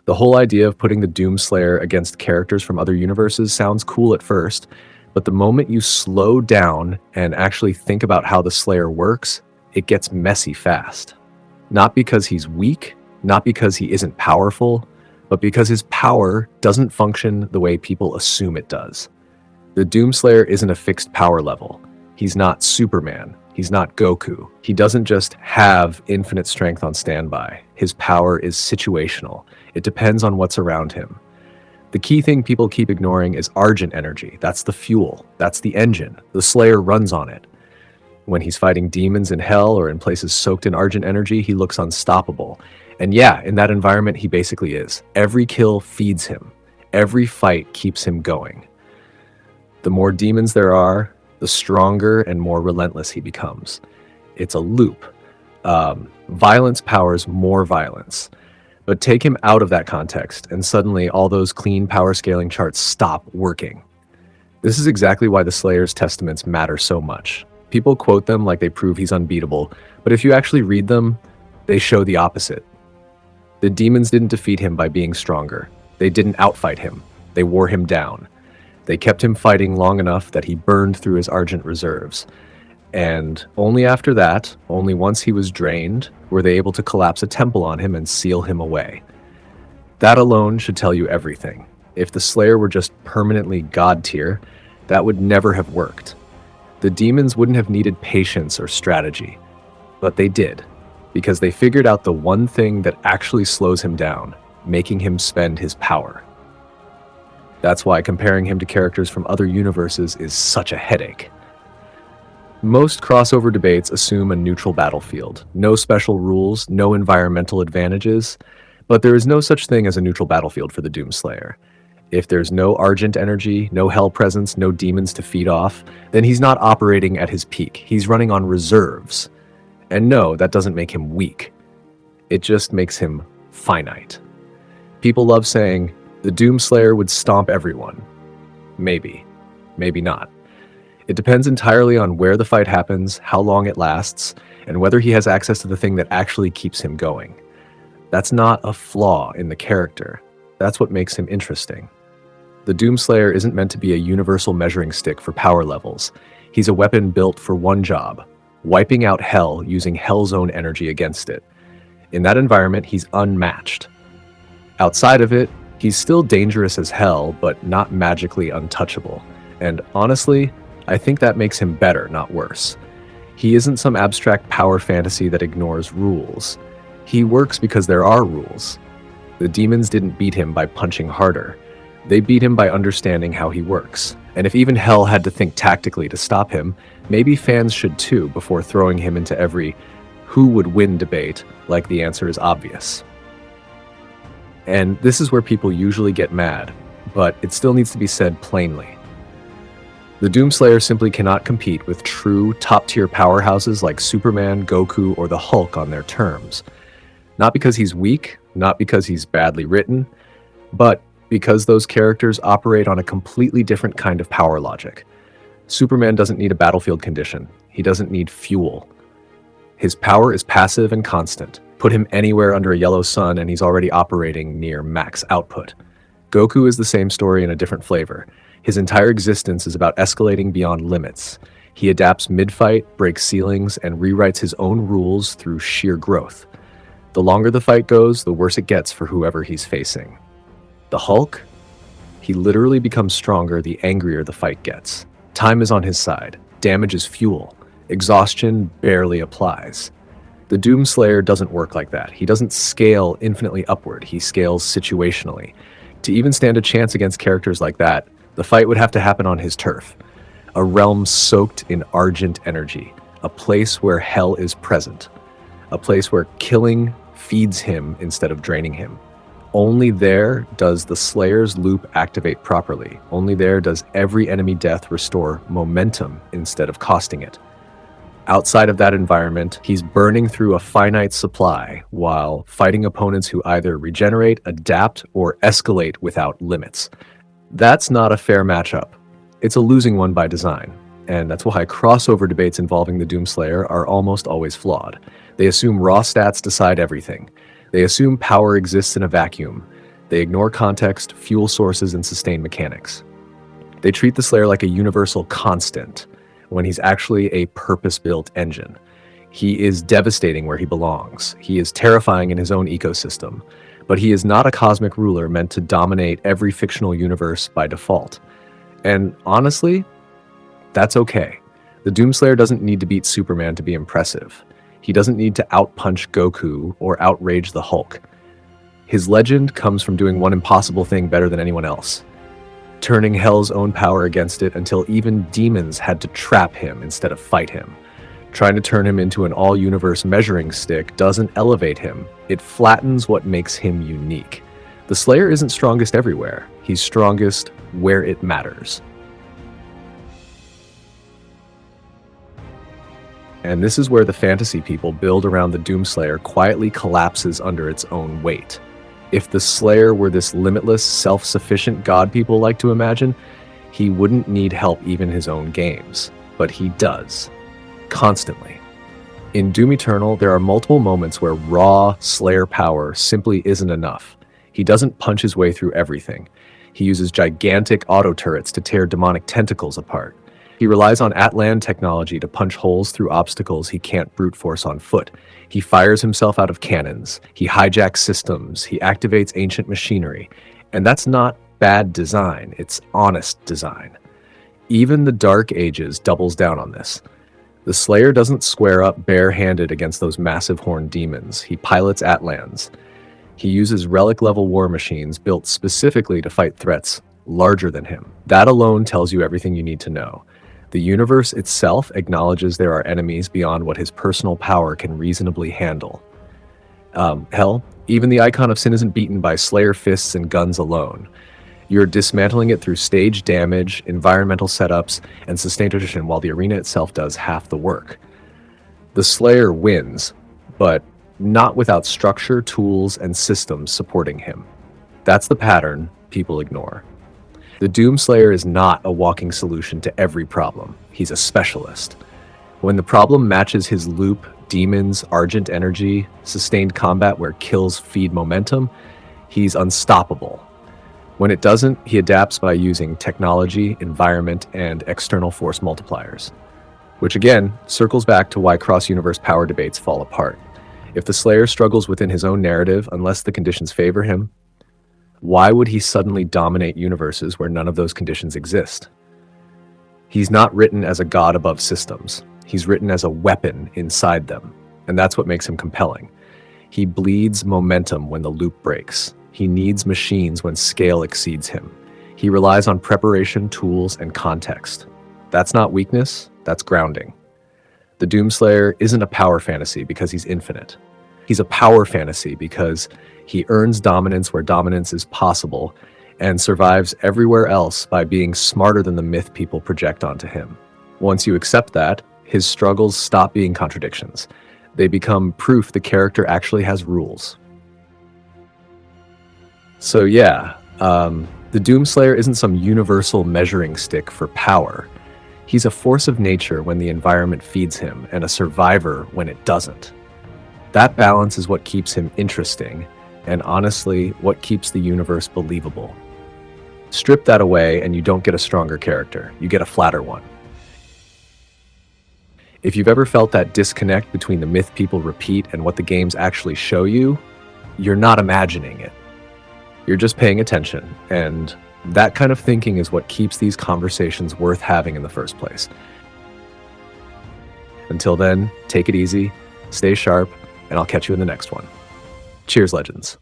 The whole idea of putting the Doomslayer against characters from other universes sounds cool at first, but the moment you slow down and actually think about how the Slayer works, it gets messy fast. Not because he's weak, not because he isn't powerful, but because his power doesn't function the way people assume it does. The Doomslayer isn't a fixed power level. He's not Superman. He's not Goku. He doesn't just have infinite strength on standby. His power is situational. It depends on what's around him. The key thing people keep ignoring is Argent energy. That's the fuel. That's the engine. The Slayer runs on it. When he's fighting demons in hell or in places soaked in Argent energy, he looks unstoppable. And yeah, in that environment, he basically is. Every kill feeds him. Every fight keeps him going. The more demons there are, the stronger and more relentless he becomes. It's a loop. Violence powers more violence. But take him out of that context, and suddenly all those clean power scaling charts stop working. This is exactly why the Slayer's testaments matter so much. People quote them like they prove he's unbeatable, but if you actually read them, they show the opposite. The demons didn't defeat him by being stronger. They didn't outfight him. They wore him down. They kept him fighting long enough that he burned through his Argent reserves. And only after that, only once he was drained, were they able to collapse a temple on him and seal him away. That alone should tell you everything. If the Slayer were just permanently God tier, that would never have worked. The demons wouldn't have needed patience or strategy. But they did, because they figured out the one thing that actually slows him down, making him spend his power. That's why comparing him to characters from other universes is such a headache. Most crossover debates assume a neutral battlefield, no special rules, no environmental advantages, but there is no such thing as a neutral battlefield for the Doomslayer. If there's no Argent energy, no hell presence, no demons to feed off, then he's not operating at his peak. He's running on reserves. And no, that doesn't make him weak. It just makes him finite. People love saying, the Doomslayer would stomp everyone. Maybe. Maybe not. It depends entirely on where the fight happens, how long it lasts, and whether he has access to the thing that actually keeps him going. That's not a flaw in the character. That's what makes him interesting. The Doomslayer isn't meant to be a universal measuring stick for power levels. He's a weapon built for one job, wiping out hell using hell's own energy against it. In that environment, he's unmatched. Outside of it, he's still dangerous as hell, but not magically untouchable. And honestly, I think that makes him better, not worse. He isn't some abstract power fantasy that ignores rules. He works because there are rules. The demons didn't beat him by punching harder. They beat him by understanding how he works. And if even hell had to think tactically to stop him, maybe fans should too before throwing him into every who would win debate like the answer is obvious. And this is where people usually get mad, but it still needs to be said plainly. The Doomslayer simply cannot compete with true top-tier powerhouses like Superman, Goku, or the Hulk on their terms. Not because he's weak, not because he's badly written, but because those characters operate on a completely different kind of power logic. Superman doesn't need a battlefield condition. He doesn't need fuel. His power is passive and constant. Put him anywhere under a yellow sun and he's already operating near max output. Goku is the same story in a different flavor. His entire existence is about escalating beyond limits. He adapts mid-fight, breaks ceilings, and rewrites his own rules through sheer growth. The longer the fight goes, the worse it gets for whoever he's facing. The Hulk? He literally becomes stronger the angrier the fight gets. Time is on his side. Damage is fuel. Exhaustion barely applies. The Doomslayer doesn't work like that. He doesn't scale infinitely upward. He scales situationally. To even stand a chance against characters like that, the fight would have to happen on his turf. A realm soaked in Argent energy. A place where hell is present. A place where killing feeds him instead of draining him. Only there does the Slayer's loop activate properly. Only there does every enemy death restore momentum instead of costing it. Outside of that environment, he's burning through a finite supply while fighting opponents who either regenerate, adapt, or escalate without limits. That's not a fair matchup. It's a losing one by design, and that's why crossover debates involving the Doomslayer are almost always flawed. They assume raw stats decide everything. They assume power exists in a vacuum. They ignore context, fuel sources, and sustained mechanics. They treat the Slayer like a universal constant, when he's actually a purpose-built engine. He is devastating where he belongs. He is terrifying in his own ecosystem. But he is not a cosmic ruler meant to dominate every fictional universe by default. And honestly, that's okay. The Doomslayer doesn't need to beat Superman to be impressive. He doesn't need to outpunch Goku or outrage the Hulk. His legend comes from doing one impossible thing better than anyone else, turning Hell's own power against it until even demons had to trap him instead of fight him. Trying to turn him into an all-universe measuring stick doesn't elevate him. It flattens what makes him unique. The Slayer isn't strongest everywhere. He's strongest where it matters. And this is where the fantasy people build around the Doomslayer quietly collapses under its own weight. If the Slayer were this limitless, self-sufficient god people like to imagine, he wouldn't need help even in his own games. But he does. Constantly. In Doom Eternal, there are multiple moments where raw Slayer power simply isn't enough. He doesn't punch his way through everything. He uses gigantic auto turrets to tear demonic tentacles apart. He relies on Atlan technology to punch holes through obstacles he can't brute force on foot. He fires himself out of cannons. He hijacks systems. He activates ancient machinery. And that's not bad design, it's honest design. Even the Dark Ages doubles down on this. The Slayer doesn't square up bare-handed against those massive horned demons. He pilots Atlans. He uses relic-level war machines built specifically to fight threats larger than him. That alone tells you everything you need to know. The universe itself acknowledges there are enemies beyond what his personal power can reasonably handle. Hell, even the icon of sin isn't beaten by Slayer fists and guns alone. You're dismantling it through stage damage, environmental setups, and sustained attrition, while the arena itself does half the work. The Slayer wins, but not without structure, tools, and systems supporting him. That's the pattern people ignore. The Doomslayer is not a walking solution to every problem. He's a specialist. When the problem matches his loop, demons, argent energy, sustained combat where kills feed momentum, he's unstoppable. When it doesn't, he adapts by using technology, environment, and external force multipliers. Which again, circles back to why cross-universe power debates fall apart. If the Slayer struggles within his own narrative, unless the conditions favor him, why would he suddenly dominate universes where none of those conditions exist? He's not written as a god above systems. He's written as a weapon inside them, and that's what makes him compelling. He bleeds momentum when the loop breaks. He needs machines when scale exceeds him. He relies on preparation, tools, and context. That's not weakness, that's grounding. The Doomslayer isn't a power fantasy because he's infinite. He's a power fantasy because he earns dominance where dominance is possible and survives everywhere else by being smarter than the myth people project onto him. Once you accept that, his struggles stop being contradictions. They become proof the character actually has rules. So yeah, the Doomslayer isn't some universal measuring stick for power. He's a force of nature when the environment feeds him, and a survivor when it doesn't. That balance is what keeps him interesting, and honestly, what keeps the universe believable. Strip that away and you don't get a stronger character, you get a flatter one. If you've ever felt that disconnect between the myth people repeat and what the games actually show you, you're not imagining it. You're just paying attention, and that kind of thinking is what keeps these conversations worth having in the first place. Until then, take it easy, stay sharp, and I'll catch you in the next one. Cheers, Legends.